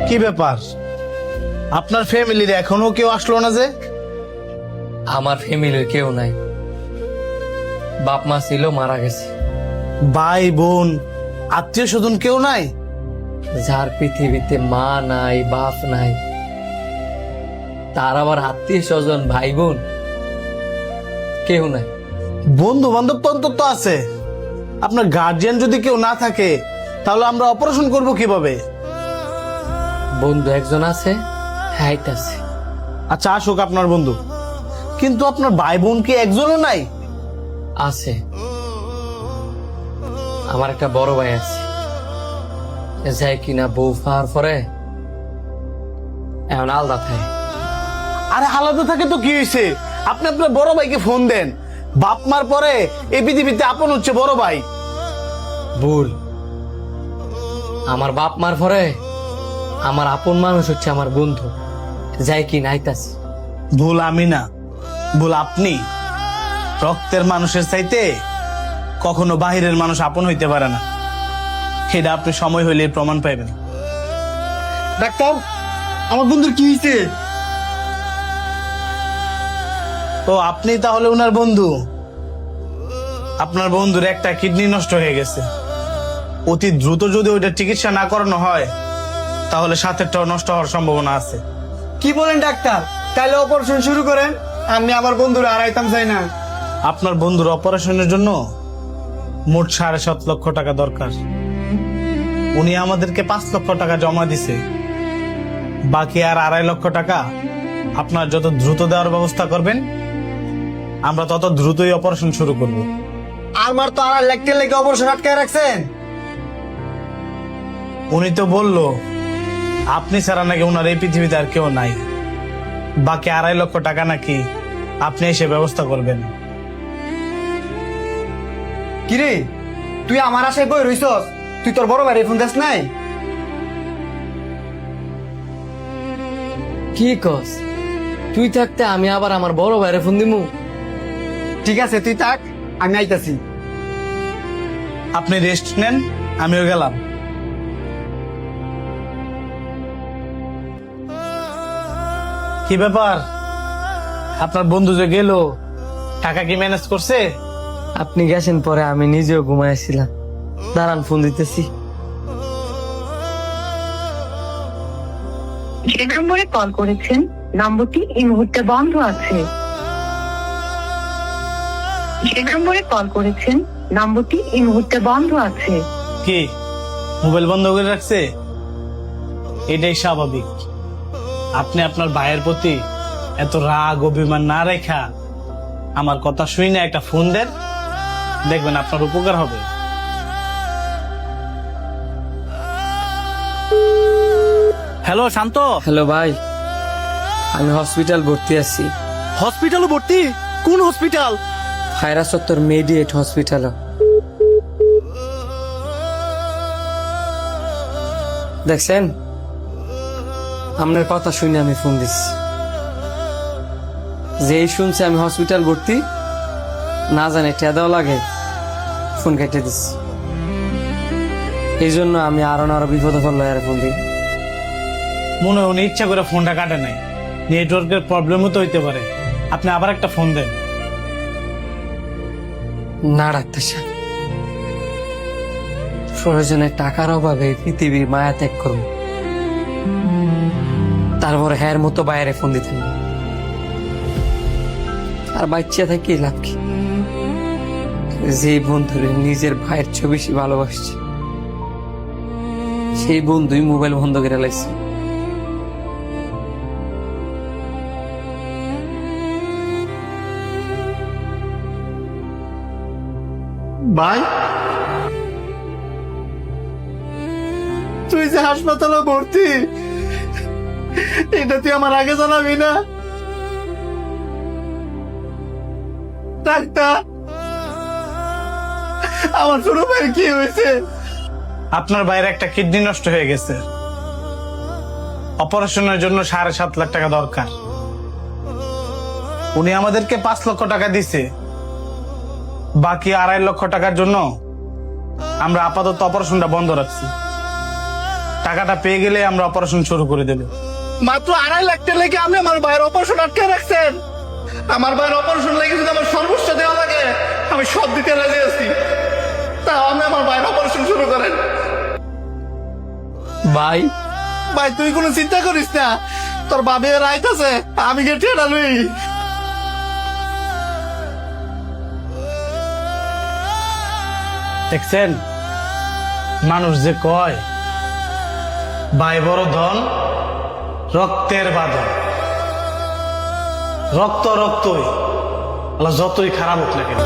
কি ব্যাপার, আপনার ফ্যামিলির এখনো কেউ আসলো না যে? আমার ফ্যামিলির কেউ নাই, বাপ মা ছিল মারা গেছে। ভাই বোন আত্মীয় স্বজন কেউ নাই? যার পৃথিবীতে মা নাই বাপ নাই, তার আবার আত্মীয় স্বজন ভাই বোন কেউ নাই। বন্ধু বান্ধব তো অন্তত আছে। আপনার গার্জিয়ান যদি কেউ না থাকে তাহলে আমরা অপারেশন করব কিভাবে? বন্ধু একজন আছে, হাইট আছে। আচ্ছা আসুক আপনার বন্ধু, কিন্তু আপনার ভাই বোন কি একজনও নাই? আছে, আমার একটা বড় ভাই আছে, যাই কিনা বউ পাওয়ার পরে এখন আলাদা থাকে। আরে আলাদা থাকে তো কি হয়েছে? আপনি আপনার বড় ভাইকে ফোন দেন। বাপ মার পরে এই পৃথিবীতে আপন হচ্ছে বড় ভাই। ভুল, আমার বাপ মার পরে আমার আপন মানুষ হচ্ছে আমার বন্ধু, যাই কি নাইতাছি। ভুল আমি না, ভুল আপনি। রক্তের মানুষের চাইতে কখনো বাহিরের মানুষ আপন হইতে পারে না, সেটা আপনি সময় হইলে প্রমাণ পাইবেন। ডাক্তার, আমার বন্ধুর কি হয়েছে? তো আপনি তাহলে উনার বন্ধু? আপনার বন্ধুর একটা কিডনি নষ্ট হয়ে গেছে। অতি দ্রুত যদি ওইটা চিকিৎসা না করানো হয় তাহলে সাথেরটাও নষ্ট হওয়ার সম্ভাবনা আছে। কি বলেন ডাক্তার? তাহলে অপারেশন শুরু করেন, আমি আমার বন্ধুর হারাইতাম চাই না। আপনার বন্ধুর অপারেশনের জন্য মোট 7.5 লক্ষ টাকা দরকার। উনি আমাদেরকে 5 লক্ষ টাকা জমা দিছে, বাকি আর 2.5 লক্ষ টাকা আপনার যত দ্রুত দেওয়ার ব্যবস্থা করবেন আমরা তত দ্রুতই অপারেশন শুরু করব। আমার তো আর লেখতে লেগে অপারেশন আটকায় রাখছেন। উনি তো বললো আপনি ছাড়া নাকি ওনার এই পৃথিবীতে আর কেউ নাই। বাকি 2.5 লক্ষ টাকা নাকি আপনি এসে ব্যবস্থা করবেন। কিরে, তুই আমার আশায় বই রইছস? তুই তোর বড় ভাইয়ের ফোন দেস নাই? কি কস? তুই থাকতে আমি আবার আমার বড় ভাইরে ফোন দিমু? ঠিক আছে, তুই থাক, আমি আইতাছি। আপনি রেস্ট নেন, আমিও গেলাম। কি ব্যাপার, আপনার বন্ধু যে গেল টাকা কি ম্যানেজ করছে? আপনি গেছেন পরে আমি নিজেও ঘুমাইছিলাম। দাঁড়ান, ফোন দিতেছি। যে নম্বরে কল করেছেন নম্বরটি এই মুহূর্তে বন্ধ আছে। যে নম্বরে কল করেছেন নম্বরটি এই মুহূর্তে বন্ধ আছে। কি মোবাইল বন্ধ করে রাখছে? এটাই স্বাভাবিক। আপনি আপনার ভাইয়ের প্রতি এত রাগ অভিমান না রেখা আমার কথা শুই না একটা ফোন দেন, দেখবেন আপনার উপকার হবে। হ্যালো শান্ত। হ্যালো ভাই, আমি হসপিটাল ভর্তি আছি। হসপিটালে ভর্তি? কোন হসপিটাল? ফায়রা চত্বর মেডিয়েট হসপিটাল। দেখছেন, আপনার কথা শুনে আমি ফোন দিচ্ছি। যেই শুনছে আমি হসপিটাল ভর্তি, না জানে টেদাও লাগে, ফোন কেটে দিচ্ছি। এই জন্য আমি আরো বিপদে পড়লো আর ফোন দিই। মনে হয় উনি ইচ্ছা করে ফোনটা কাটে নাই, নেটওয়ার্কের প্রবলেমও তো হইতে পারে। আপনি আবার একটা ফোন দেন। না ডাক্তার সাহেব, প্রয়োজনে টাকার অভাবে পৃথিবীর মায়া ত্যাগ করবো, তারপরে হ্যার মতো বাইরে ফোন দিতেন। আর বাচ্চা থেকে লাভ কি? যে বন্ধুরে নিজের ভাইয়ের চেয়ে বেশি ভালোবাসছে, সেই বন্ধুই মোবাইল বন্ধ করে লাগছে। ভাই, তুই যে হাসপাতালে ভর্তি, এটা তুই আমার আগে জানাবি না? ডাক্তার, আমার ছোট ভাইয়ের কি হয়েছে? আপনার ভাইয়ের একটা কিডনি নষ্ট হয়ে গেছে, অপারেশনের জন্য 7.5 লাখ টাকা দরকার। উনি আমাদেরকে 5 লক্ষ টাকা দিছে, বাকি 2.5 লক্ষ টাকার জন্য আমরা আপাতত অপারেশনটা বন্ধ রাখছি। টাকাটা পেয়ে গেলে আমরা অপারেশন শুরু করে দেব। মাত্র 2.5 লাখ টাকা লেগে আপনি আমার ভাইয়ের অপারেশন আটকে রাখছেন। আমার ভাইয়ের অপারেশন লেগে যদি আমার সর্বোচ্চ দেওয়া লাগে আমি সব দিতে রাজি আছি। তাও আমি আমার ভাইয়ের অপারেশন শুরু করেন। ভাই ভাই তুই কোনো চিন্তা করিস না, তোর বাবে রাইট আছে, আমি গিয়ে টেটা লই। দেখছেন মানুষ যে কয় ভাই বড় ধন রক্তের বাঁধন, রক্ত রক্তই আল্লাহ যতই খারাপ হোক না কেন